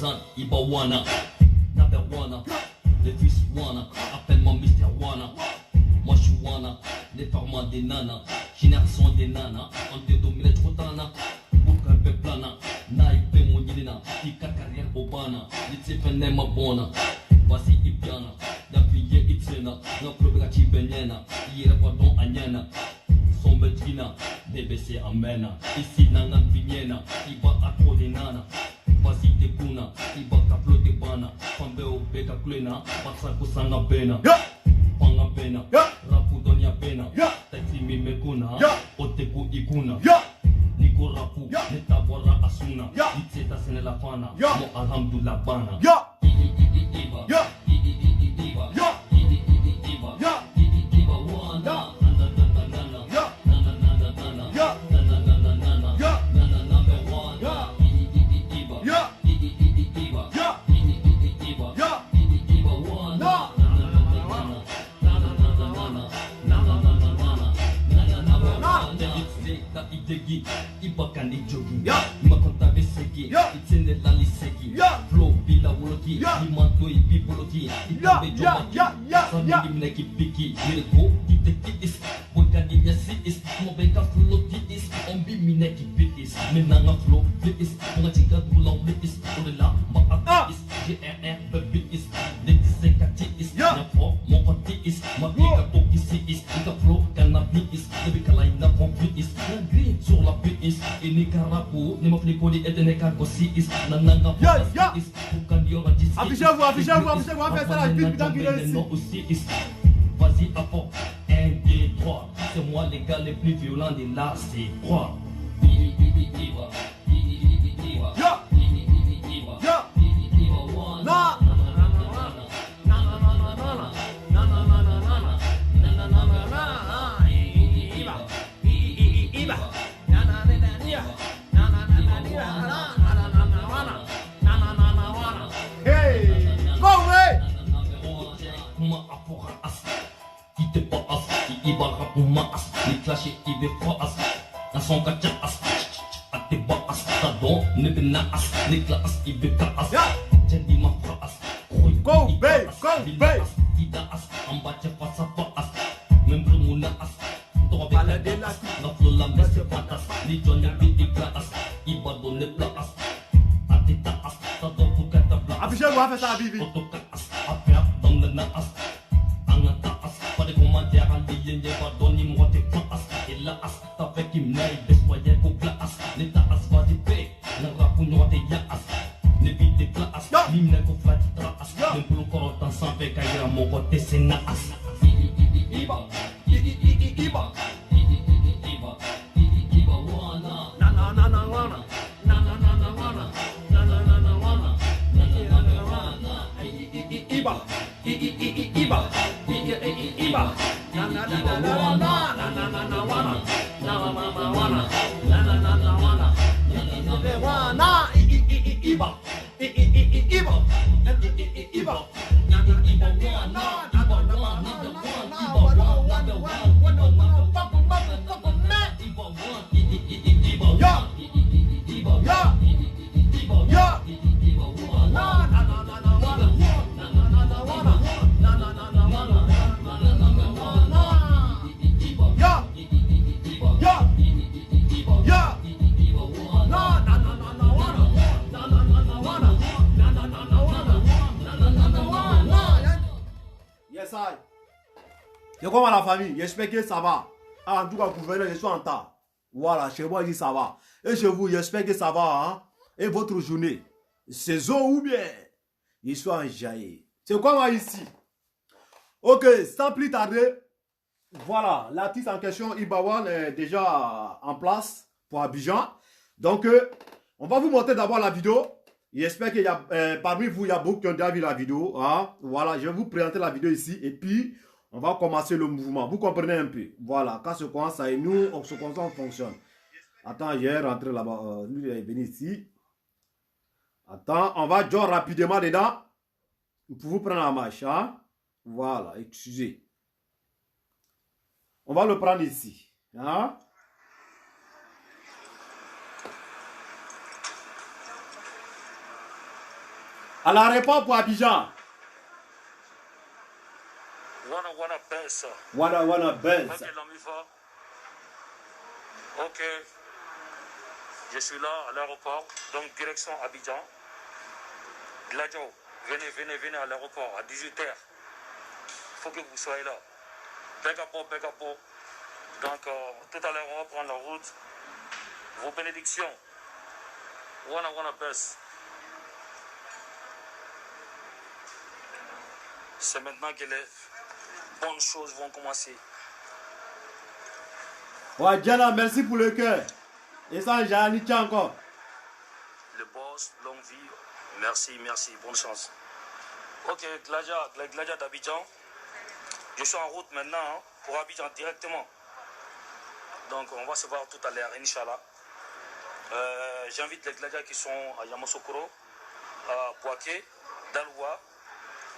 Hassan, Ibawana, number one, les fils Wana, appelle-moi Mr. Wana. Moi je suis Wana, les formats des nanas, génération des nanas, on te domine trop tana, boucle un peu plana, naïpe mon yélina, ika carrière bobana, les tsefene ma bona, voici Ibiana, la fille Itsena, la probega chibenena, yere pardon anyana. Sombetrina, DBC amena, ici nana vignena, iba atro de nana, voici te kuna, iba kaplo de bana, pambe o beka klena, pasa kusanga bena, panga bena, rapu donya bena, taxi mime kuna, oteku ikuna, niko rapu, netawara asuna, itseta sene la fana, mo alhamdulillah bana, iba, Ibakani jogi, Makonta Veseki, it's in the Lali Seki, Flow, Bila Woloki, Imanto, Iboloki, Itabe Jomaki, Sami Neki Piki, Mirko, Kiteki is, Bokadi Yasi is, Mobeka Floti is, Ombi Mineki Pitis, Menanga Flow, Fitis, Machika Bulang Litis, Urela, Maka is, JRR, Baby is, Letisekati is, Nafo, Mokoti is, Mapika Tokisi is, Ika Flow, Kanapi is, Nebikalaina Pompi is, Green, sur la is, Inikarapu, Nemoknikoli et Nekakosi is, Nananga is, Pukandiora is, affichez-vous, faites ça la pute dans qu'il est ici. Vas-y, apport, 1, 2, 3, c'est moi les gars les plus violents de là, c'est 3. Les clashés, ils veulent pas as, un son kacha as, à tes bas as, ta don, ne bena as, les classes, ils veulent pas as, j'ai dit ma phrase, go, babe, ida as, en bas, j'ai pas sa pas as, même pour mon as, toi avec la as, la flot la messe, pas as, les gens ne payent pas as, ils va donner plat as, à tes ta as, ta don pour qu'à ta blas, affichez-vous, faites ça la bibi. Autocat as, à faire dans le na as, en ta as, pas de commentaires, en ligne, pas donner moi tes pas as. La as, ta fait qui m'aille, bespoyer pour la as, l'état as va du paix, la rapunyo te ya as, ne vite des classes, l'hymne pour flat as, le boulot corotan sans fait caïra mon côté c'est na as. Iba, Iba, wana, na wana, wana, wana, Iba, Iba, Iba. C'est comment la famille? J'espère que ça va. Ah, en tout cas, gouverneur, je suis en tas. Voilà, chez moi, il dit ça va. Et chez vous, j'espère que ça va. Hein? Et votre journée, saison ou bien, je suis en jaillet. C'est comment ici? Ok, sans plus tarder, voilà, l'artiste en question, Ibawan, est déjà en place pour Abidjan. Donc, on va vous montrer d'abord la vidéo. J'espère qu'il y a, parmi vous, il y a beaucoup qui ont déjà vu la vidéo. Hein? Voilà, je vais vous présenter la vidéo ici. Et puis, on va commencer le mouvement. Vous comprenez un peu? Voilà, quand ça commence, et nous, on se concentre, on fonctionne. Attends, il est rentré là-bas. Lui, il est venu ici. Attends, on va jouer rapidement dedans. Pour vous prendre la marche. Hein? Voilà, excusez. On va le prendre ici. Hein? À l'aéroport pour Abidjan. Wanna Benz. Wanna Benz. Ok, l'ami va. Ok. Je suis là à l'aéroport, donc direction Abidjan. Gladio, venez à l'aéroport à 18h. Il faut que vous soyez là. Begapo. Donc tout à l'heure on va prendre la route. Vos bénédictions. Wanna Benz. C'est maintenant que les bonnes choses vont commencer. Ouais, Diana, merci pour le cœur. Et ça, j'ai un tiens encore. Le boss, longue vie. Merci, bonne chance. Ok, Gladia d'Abidjan. Je suis en route maintenant hein, pour Abidjan directement. Donc on va se voir tout à l'heure, Inch'Allah. J'invite les Gladias qui sont à Yamoussoukro, à Bouaké, Daloua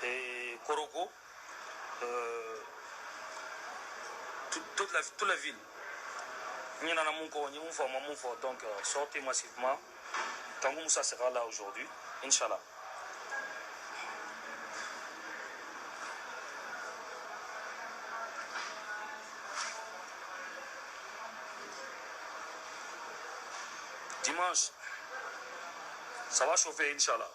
et Korogo. Toute la ville. Donc sortez massivement. Tango Moussa sera là aujourd'hui, Inch'Allah. Dimanche, ça va chauffer, Inch'Allah.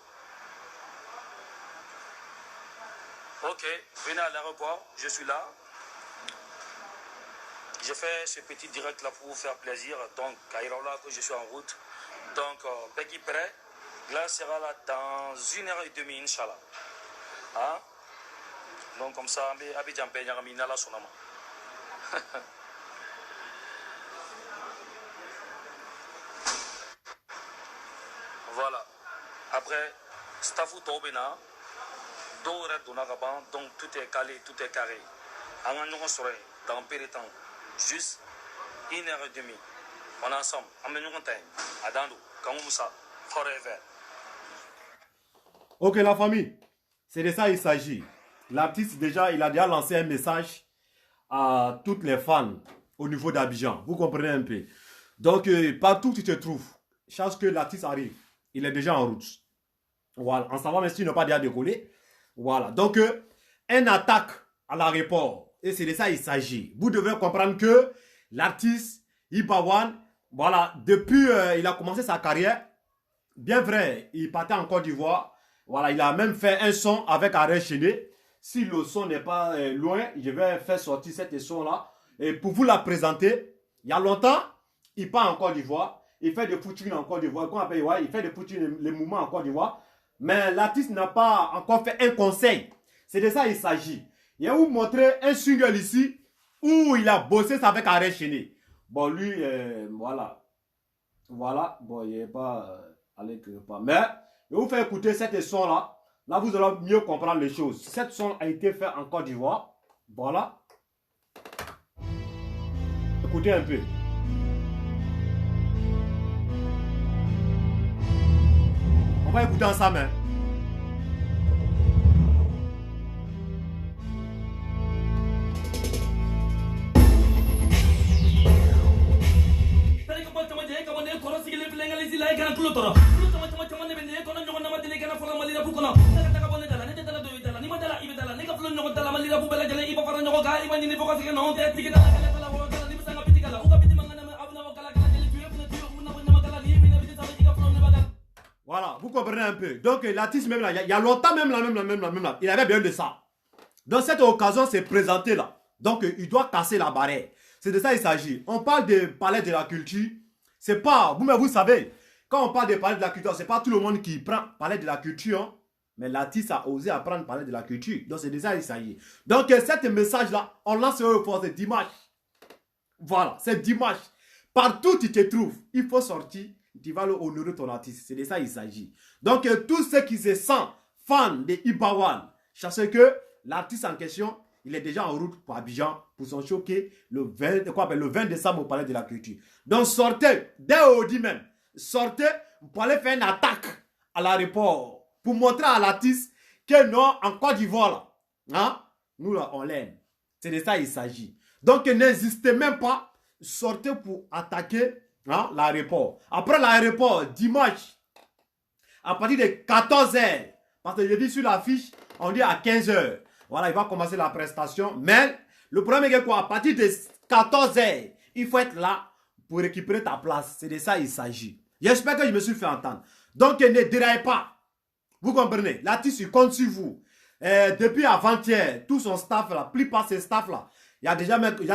Ok, venez à l'aéroport, je suis là. J'ai fait ce petit direct là pour vous faire plaisir. Donc, à Irola, que je suis en route. Donc, Peggy prêt. Là, sera là dans 1h30, Inch'Allah. Hein? Donc, comme ça, Abidjan Penyamina la sonama. Voilà. Après, Stafou Tobena, Doré Donagaban, donc tout est calé, tout est carré. En soirée, dans peu de temps, juste 1h30. On est ensemble. Adando, Kamoussa, forever. Ok, la famille, c'est de ça il s'agit. L'artiste, déjà, il a déjà lancé un message à toutes les fans au niveau d'Abidjan. Vous comprenez un peu. Donc, partout où tu te trouves, chaque que l'artiste arrive, il est déjà en route. Voilà, en savoir même s'il n'a pas déjà décollé. Voilà, donc, une attaque à l'aéroport. Et c'est de ça il s'agit. Vous devez comprendre que l'artiste, Ibawan, voilà, depuis il a commencé sa carrière, bien vrai, il partait en Côte d'Ivoire. Voilà, il a même fait un son avec Arrêt Chéné. Si le son n'est pas loin, je vais faire sortir cette son-là. Et pour vous la présenter, il y a longtemps, il part en Côte d'Ivoire. Il fait des footings en Côte d'Ivoire. Il fait des footings, les mouvements en Côte d'Ivoire. Mais l'artiste n'a pas encore fait un conseil. C'est de ça il s'agit. Il va vous montrer un single ici où il a bossé ça avec Arrêt Chéné. Bon, lui, voilà. Voilà. Bon, il n'est pas allé quelque part. Mais, je vais vous faire écouter cette son-là. Là, vous allez mieux comprendre les choses. Cette son a été faite en Côte d'Ivoire. Voilà. Écoutez un peu. On va écouter ensemble. Hein. Voilà, vous comprenez un peu. Donc l'artiste même là, il y a longtemps même là, il avait besoin de ça. Donc cette occasion s'est présentée là. Donc il doit casser la barrière. C'est de ça il s'agit. On parle de palais de la culture. C'est pas, vous savez, quand on parle de palais de la culture, c'est pas tout le monde qui prend palais de la culture. Hein, mais l'artiste a osé apprendre parler de la culture. Donc c'est de ça il s'agit. Donc cet message là, on lance au fort, c'est dimanche. Voilà, c'est dimanche. Partout où tu te trouves, il faut sortir. Tu vas honorer ton artiste. C'est de ça il s'agit. Donc, tous ceux qui se sentent fans de Ibawan, sachez que l'artiste en question, il est déjà en route pour Abidjan pour son choquer le 20 décembre au Palais de la Culture. Donc, sortez, dès aujourd'hui même, sortez pour aller faire une attaque à l'aéroport pour montrer à l'artiste que non, en Côte d'Ivoire, hein, nous là, on l'aime. C'est de ça il s'agit. Donc, n'hésitez même pas, sortez pour attaquer. Hein, l'aéroport. Après l'aéroport, dimanche, à partir de 14h, Parce que j'ai dit sur l'affiche, on dit à 15h. Voilà, il va commencer la prestation. Mais le problème est que quoi? À partir de 14h, il faut être là pour récupérer ta place. C'est de ça qu'il s'agit. J'espère que je me suis fait entendre. Donc, ne déraillez pas. Vous comprenez? L'artiste, il compte sur vous. Depuis avant-hier, tout son staff là, plupart de ses staff là, il y a déjà même, il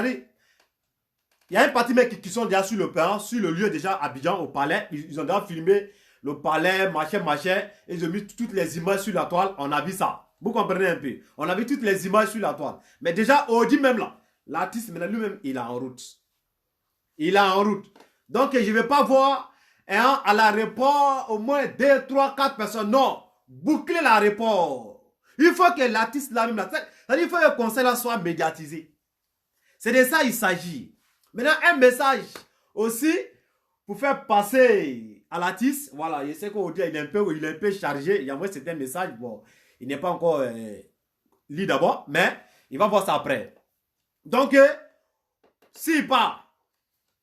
y a un parti mec qui sont déjà sur le terrain, sur le lieu déjà Abidjan, au palais. Ils ont déjà filmé le palais, machin. Et ils ont mis toutes les images sur la toile. On a vu ça. Vous comprenez un peu? On a vu toutes les images sur la toile. Mais déjà, Audi même là, l'artiste maintenant lui-même, il est en route. Il est en route. Donc, je ne vais pas voir à l'aéroport au moins 2, 3, 4 personnes. Non. Boucler l'aéroport. Il faut que l'artiste là-même, c'est-à-dire il faut que le conseil là soit médiatisé. C'est de ça qu'il s'agit. Maintenant, un message aussi pour faire passer à l'artiste. Voilà, je sais qu'aujourd'hui il est un peu chargé. Il y a moi c'est un message. Bon, il n'est pas encore lu d'abord, mais il va voir ça après. Donc, s'il part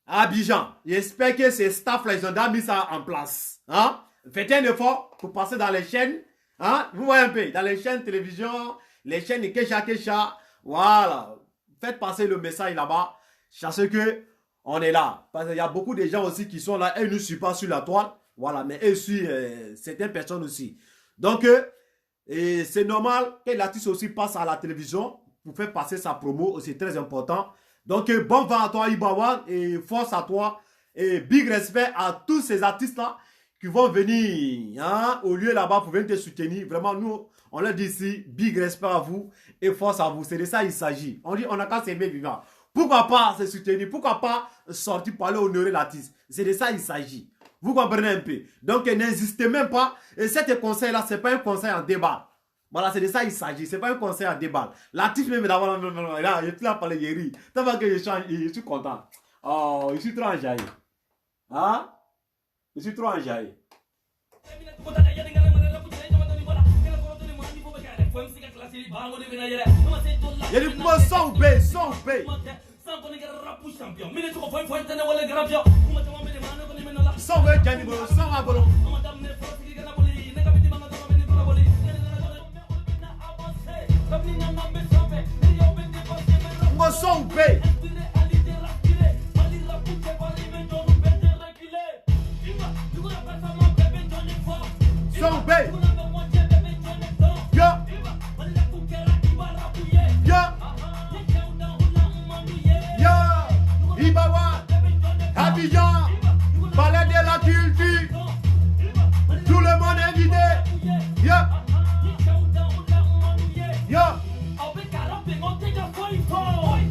à Abidjan, j'espère que ces staffs là, ils ont déjà mis ça en place. Hein? Faites un effort pour passer dans les chaînes. Hein? Vous voyez un peu, dans les chaînes télévision, les chaînes Kesha, voilà. Faites passer le message là-bas. Parce que on est là. Parce qu'il y a beaucoup de gens aussi qui sont là et ne suivent pas sur la toile. Voilà, mais eux suivent certaines personnes aussi. Donc, c'est normal que l'artiste aussi passe à la télévision pour faire passer sa promo. C'est très important. Donc, bon vent à toi, Ibawan, et force à toi. Et big respect à tous ces artistes-là qui vont venir hein, au lieu là-bas pour venir te soutenir. Vraiment, nous, on leur dit ici, big respect à vous et force à vous. C'est de ça qu'il s'agit. On dit, on n'a qu'à s'aimer vivant. Pourquoi pas se soutenir? Pourquoi pas sortir pour aller honorer l'artiste? C'est de ça qu'il s'agit. Vous comprenez un peu? Donc, n'hésitez même pas. Et cet conseil-là, ce n'est pas un conseil en débat. Voilà, c'est de ça qu'il s'agit. Ce n'est pas un conseil en débat. L'artiste même d'abord, là, il est là pour les rire. Tu vois que je suis content. Oh, je suis trop enjaillé. Hein? Je suis trop enjaillé. Il y a du pouvoir sans paix, sans paix. Sans paix, Janibolo, sans abolo. Moi, sans paix. Sans paix. Abidjan, palais de la culture, tout le monde est invité. Yeah. Yeah. Yeah.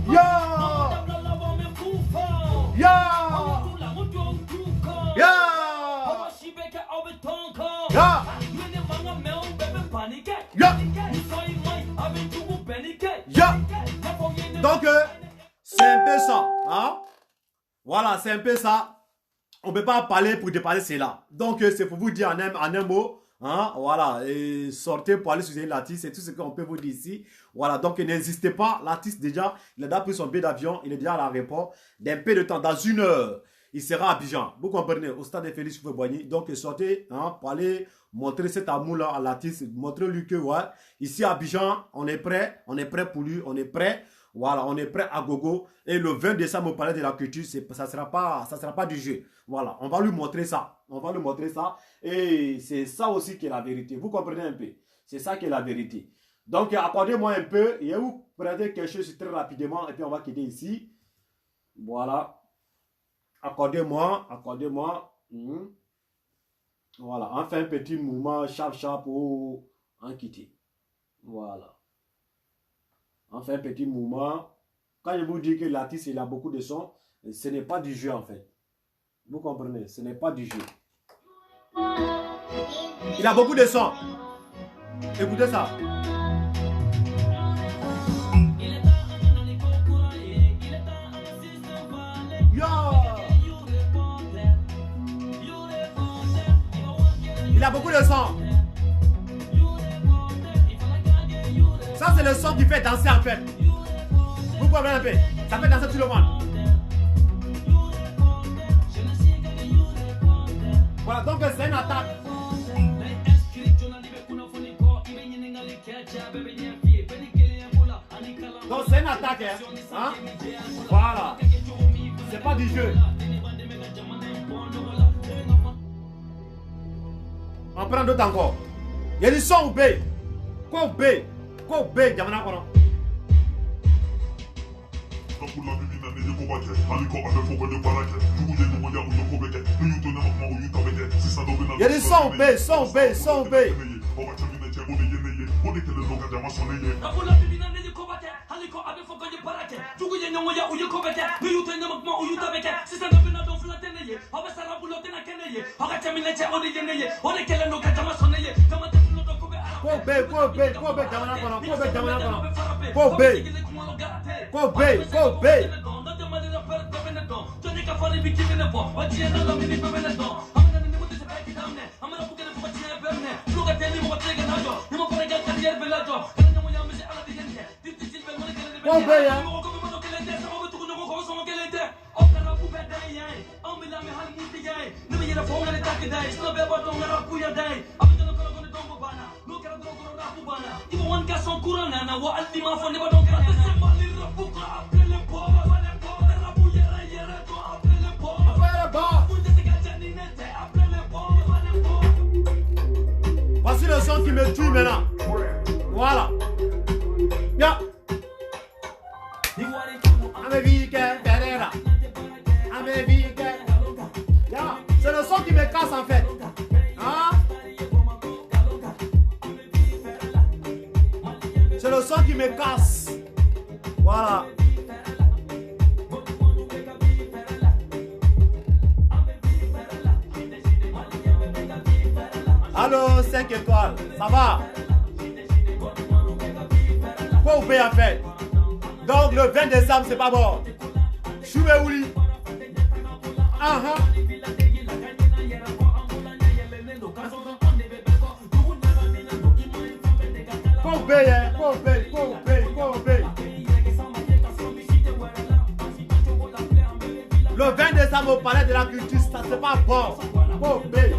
Yeah. Yeah. Yeah. Yeah. Donc, c'est un peu ça. Hein? Voilà, c'est un peu ça. On ne peut pas parler pour dépasser cela. Donc, c'est pour vous dire en un mot. Hein, voilà, et sortez pour aller soutenir l'artiste. C'est tout ce qu'on peut vous dire ici. Voilà, donc n'hésitez pas. L'artiste, déjà, il a déjà pris son billet d'avion. Il est déjà à l'aéroport. D'un peu de temps, dans 1 heure, il sera à Abidjan. Vous comprenez, au stade de Félix Houphouët-Boigny. Donc, sortez hein, pour aller montrer cet amour-là à l'artiste. Montrer-lui que, ouais, ici à Abidjan, on est prêt. On est prêt pour lui. On est prêt. Voilà, on est prêt à gogo. Et le 20 décembre au Palais de la Culture, ça sera pas du jeu. Voilà, on va lui montrer ça. On va lui montrer ça. Et c'est ça aussi qui est la vérité. Vous comprenez un peu? C'est ça qui est la vérité. Donc, accordez-moi un peu. Et vous prenez quelque chose très rapidement. Et puis, on va quitter ici. Voilà. Accordez-moi. Voilà. On fait un petit mouvement sharp pour en quitter. Voilà. On fait un petit mouvement. Quand je vous dis que l'artiste il a beaucoup de sons, ce n'est pas du jeu en fait. Vous comprenez? Ce n'est pas du jeu. Il a beaucoup de sons. Écoutez ça. Yo! Il a beaucoup de sons. Ça, c'est le son qui fait danser en fait. Vous comprenez un peu? Ça fait danser tout le monde. Voilà, donc c'est une attaque. pas du jeu. On prend d'autres encore. Il y a du son ou B. Quoi B? Quoi B? Jamana kono. Il y a du son B, son B, son B. Voici le son qui me tue maintenant. Voilà. Yeah. C'est le son qui me casse en fait. Hein? C'est le son qui me casse. Voilà. Allô, 5 étoiles, ça va? Quoi vous payez en fait? Donc le 20 décembre, c'est pas bon. Choué Ouli. Quoi vous payez? Quoi vous payez? Quoi vous payez? Quoi vous payez? Le 20 décembre au palais de la culture, ça c'est pas bon. Quoi vous payez?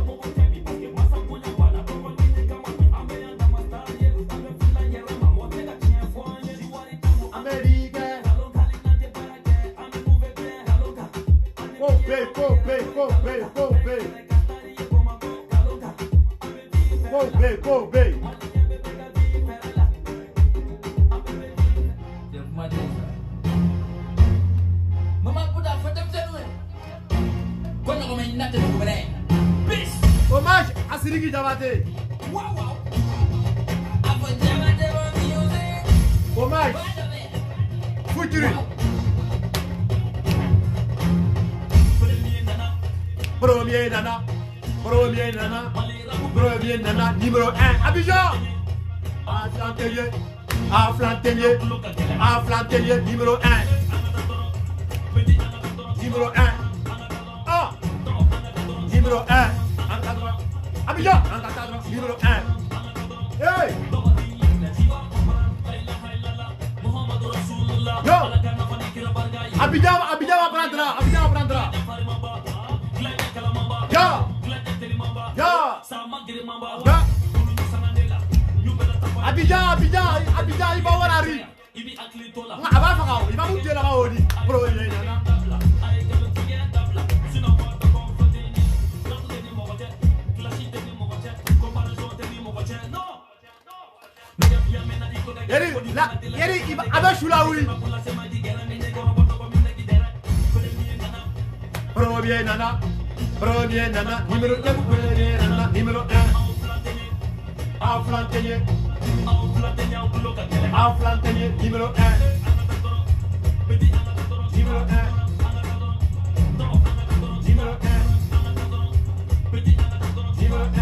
Hommage à Sidiki Diabaté. Hommage Futuri. Premier nana, numéro 1, Abidjan. Aflantelier, numéro 1. Numéro 1. Ah. Numéro 1. Abidjan, numéro 1. Hey. Yo. Abidjan va prendre. Ya. Abidjan, il va voir la rue. Il va monter là-bas au lit. Yeri, avec Choulaoui. Premier nana, numéro 1, numéro 1. Aflantelier, numéro 1. Numéro 1. Numéro 1. Numéro 1.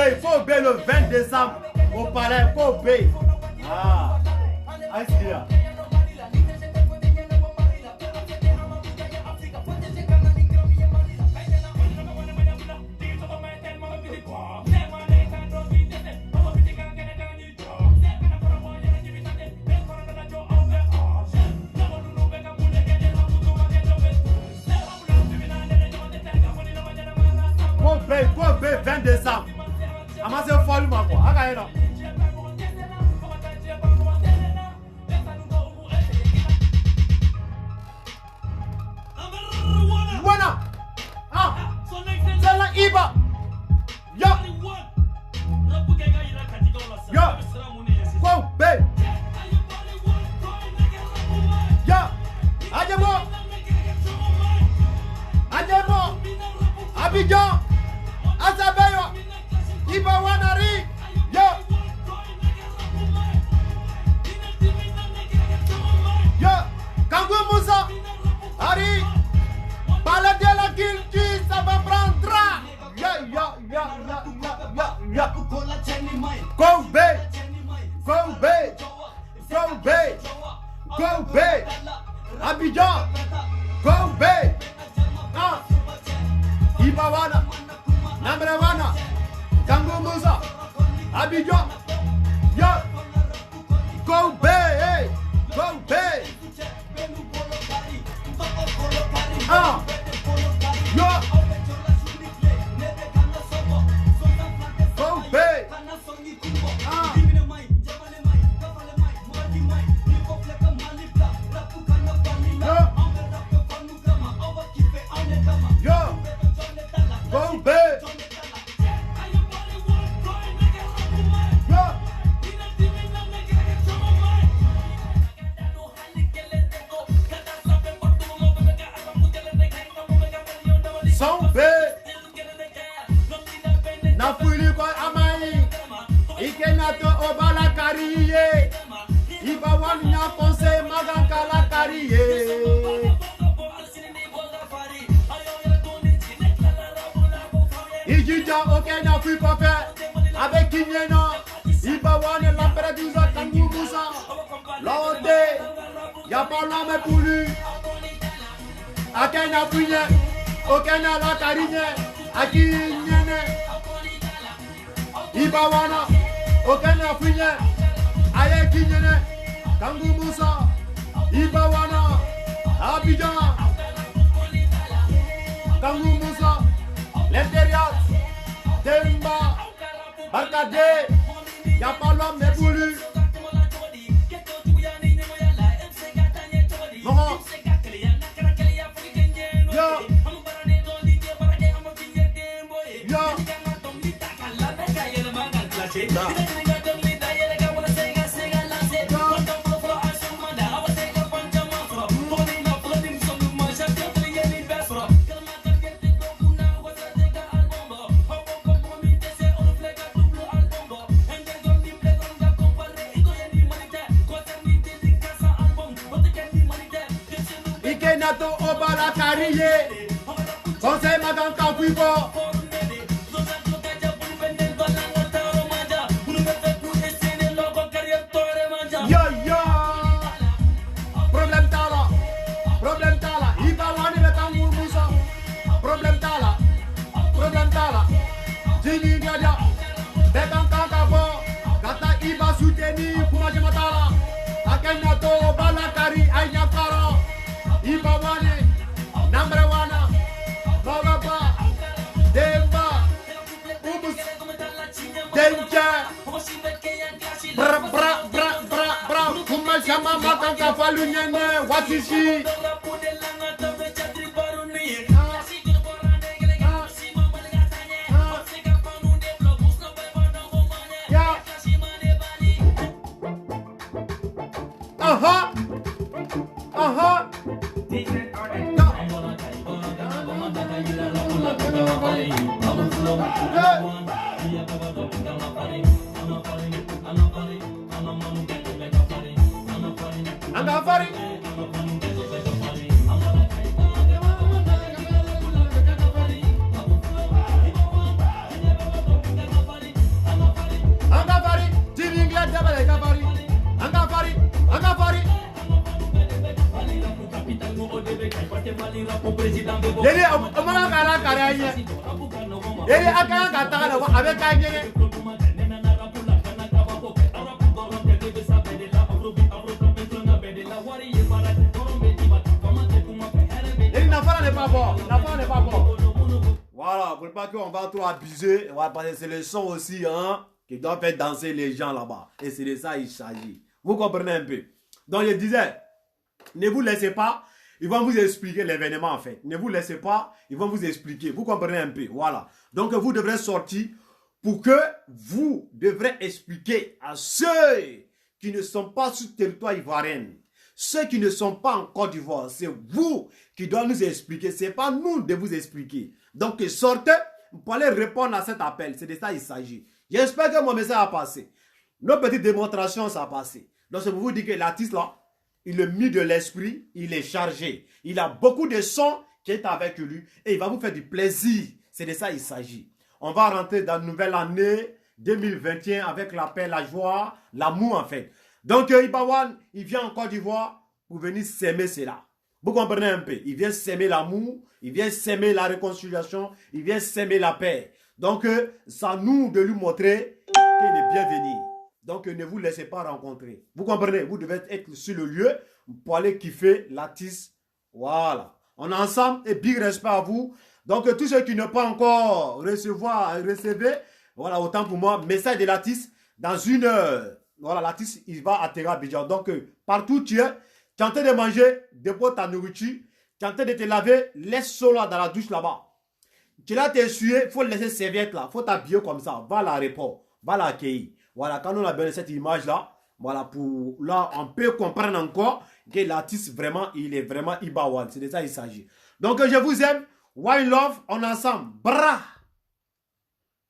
Il faut obéir le 20 décembre au palais, faut obéir. Ah, est-ce là? Y'a pas l'homme pour lui. A Kenya Fouine. Au Kenya la Karine. A Kinyene. Ibawana. Au Kenya Fouine. Aye Kinyene. Kangu Moussa. Ibawana. Abidjan. Kangu Moussa. L'intérieur. Demba. Barkade. Y'a pas l'homme mais pour lui. Non. Yo. Yo. Ikenato Obala Kariye. Conseil Magan Kapuibo. Yo yo. Problème tala. Problème tala. Iba wani be Kangu Moussa. Problème tala. Problème tala. Jini Gadia. Bekan Kankabo. Kata Iba soutenir pour manger matala. Akenato Obala Kari Ayakara. Iba wani. Number one. Bagaba. Demba. Umus. Denja. Bra bra bra bra bra. Kuma shama makanka falu nyene. Watishi. Ya. Aha. Aha. Angafari. Angafari. Team England double Angafari. Angafari. Angafari. Yeli amana kara kara anye. Yeli akana kata la wa abe kanye. Yeli n'affaire n'est pas bon. L'affaire n'est pas bon. Voilà, pour pas qu'on va trop abuser, voilà, parce que c'est le son aussi, hein, qui doit faire danser les gens là-bas. Et c'est de ça il s'agit. Vous comprenez un peu. Donc je disais, ne vous laissez pas. Ils vont vous expliquer l'événement en fait. Ne vous laissez pas, ils vont vous expliquer. Vous comprenez un peu, voilà. Donc vous devrez sortir pour que vous devrez expliquer à ceux qui ne sont pas sur le territoire ivoirien, ceux qui ne sont pas en Côte d'Ivoire. C'est vous qui doivez nous expliquer. Ce n'est pas nous de vous expliquer. Donc sortez pour aller répondre à cet appel. C'est de ça qu'il s'agit. J'espère que mon message a passé. Nos petites démonstrations, ça a passé. Donc je vous dis que l'artiste là, il est mis de l'esprit, il est chargé. Il a beaucoup de sons qui est avec lui et il va vous faire du plaisir. C'est de ça qu'il s'agit. On va rentrer dans une nouvelle année 2021 avec la paix, la joie, l'amour en fait. Donc Ibawan, il vient en Côte d'Ivoire pour venir s'aimer cela. Vous comprenez un peu? Il vient s'aimer l'amour, il vient s'aimer la réconciliation, il vient s'aimer la paix. Donc c'est à nous de lui montrer qu'il est bienvenu. Donc, ne vous laissez pas rencontrer. Vous comprenez? Vous devez être sur le lieu pour aller kiffer l'artiste. Voilà. On est ensemble et big respect à vous. Donc, tous ceux qui ne pas encore recevez, voilà, autant pour moi, message de l'artiste dans une heure. Voilà, l'artiste, il va atterrir à Abidjan. Donc, partout tu es, tu es en train de manger, dépose ta nourriture, tu es en train de te laver, laisse cela dans la douche là-bas. Tu l'as t'essuyer, il faut laisser serviette là, il faut t'habiller comme ça, va à l'aéroport, va l'accueillir. Voilà, quand on a bien cette image-là, voilà, pour là, on peut comprendre encore que l'artiste, vraiment, il est vraiment Ibawan. C'est de ça qu'il s'agit. Donc, je vous aime. One love, on est ensemble. Bra!